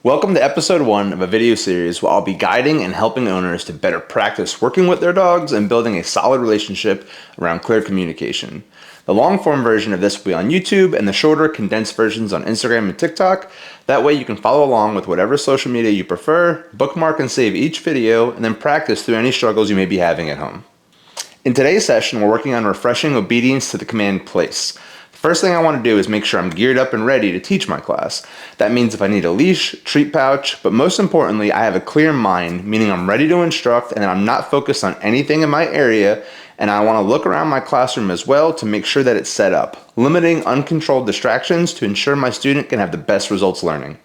Welcome to episode 1 of a video series where I'll be guiding and helping owners to better practice working with their dogs and building a solid relationship around clear communication. The long form version of this will be on YouTube and the shorter condensed versions on Instagram and TikTok. That way you can follow along with whatever social media you prefer, bookmark and save each video, and then practice through any struggles you may be having at home. In today's session, we're working on refreshing obedience to the command place. First thing I want to do is make sure I'm geared up and ready to teach my class. That means if I need a leash, treat pouch, but most importantly, I have a clear mind, meaning I'm ready to instruct and that I'm not focused on anything in my area, and I want to look around my classroom as well to make sure that it's set up, limiting uncontrolled distractions to ensure my student can have the best results learning.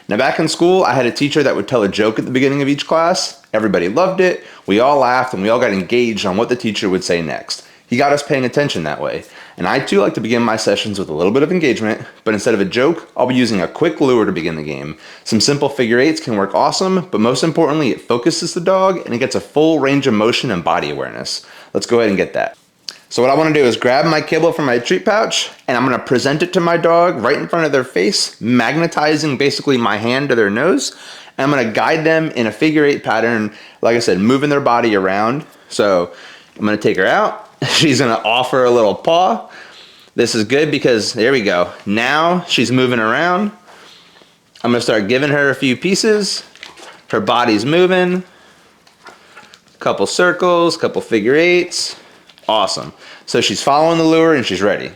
Now back in school, I had a teacher that would tell a joke at the beginning of each class. Everybody loved it, we all laughed, and we all got engaged on what the teacher would say next. He got us paying attention that way. And I too like to begin my sessions with a little bit of engagement, but instead of a joke, I'll be using a quick lure to begin the game. Some simple figure eights can work awesome, but most importantly, it focuses the dog and it gets a full range of motion and body awareness. Let's go ahead and get that. So what I want to do is grab my kibble from my treat pouch and I'm going to present it to my dog right in front of their face, magnetizing basically my hand to their nose. And I'm going to guide them in a figure eight pattern, like I said, moving their body around. So I'm going to take her out. She's going to offer a little paw. This is good because, there we go. Now she's moving around. I'm going to start giving her a few pieces. Her body's moving. Couple circles, couple figure eights. Awesome. So she's following the lure and she's ready.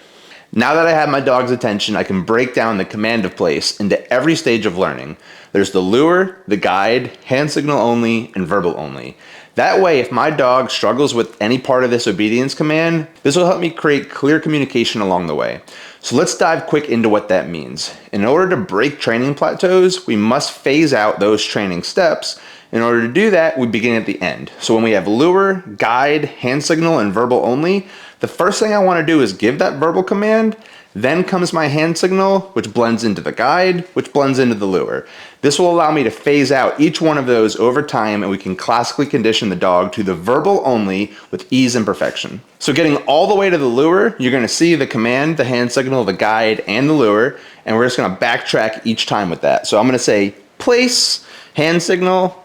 Now that I have my dog's attention, I can break down the command of place into every stage of learning. There's the lure, the guide, hand signal only, and verbal only. That way, if my dog struggles with any part of this obedience command, this will help me create clear communication along the way. So let's dive quick into what that means. In order to break training plateaus, we must phase out those training steps. In order to do that, we begin at the end. So when we have lure, guide, hand signal, and verbal only, the first thing I want to do is give that verbal command. Then comes my hand signal, which blends into the guide, which blends into the lure. This will allow me to phase out each one of those over time, and we can classically condition the dog to the verbal only with ease and perfection. So getting all the way to the lure, you're going to see the command, the hand signal, the guide, and the lure, and we're just going to backtrack each time with that. So I'm going to say place, hand signal,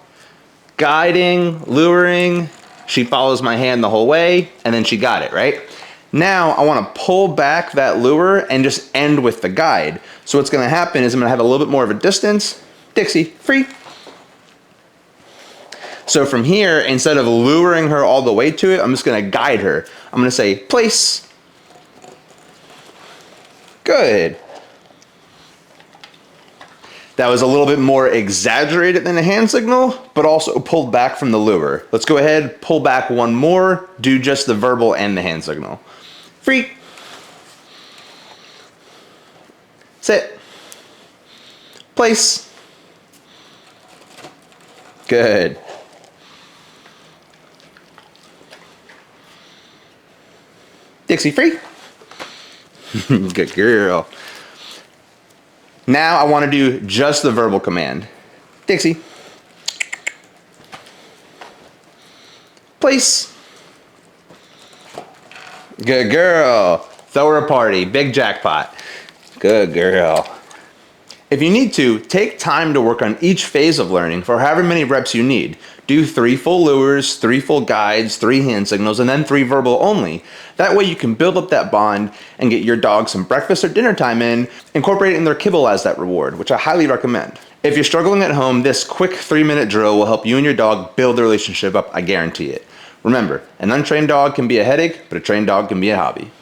guiding, luring. She follows my hand the whole way, and then she got it, right? Now I want to pull back that lure and just end with the guide. So what's going to happen is I'm going to have a little bit more of a distance. Dixie, free. So from here, instead of luring her all the way to it, I'm just going to guide her. I'm going to say place. Good. That was a little bit more exaggerated than a hand signal, but also pulled back from the lure. Let's go ahead, pull back one more, do just the verbal and the hand signal. Free. Sit. Place. Good. Dixie, free. Good girl. Now I want to do just the verbal command. Dixie. Place. Good girl. Throw her a party. Big jackpot. Good girl. If you need to, take time to work on each phase of learning for however many reps you need. Do 3 full lures, 3 full guides, 3 hand signals, and then 3 verbal only. That way you can build up that bond and get your dog some breakfast or dinner time in, incorporating their kibble as that reward, which I highly recommend. If you're struggling at home, this quick 3-minute drill will help you and your dog build the relationship up, I guarantee it. Remember, an untrained dog can be a headache, but a trained dog can be a hobby.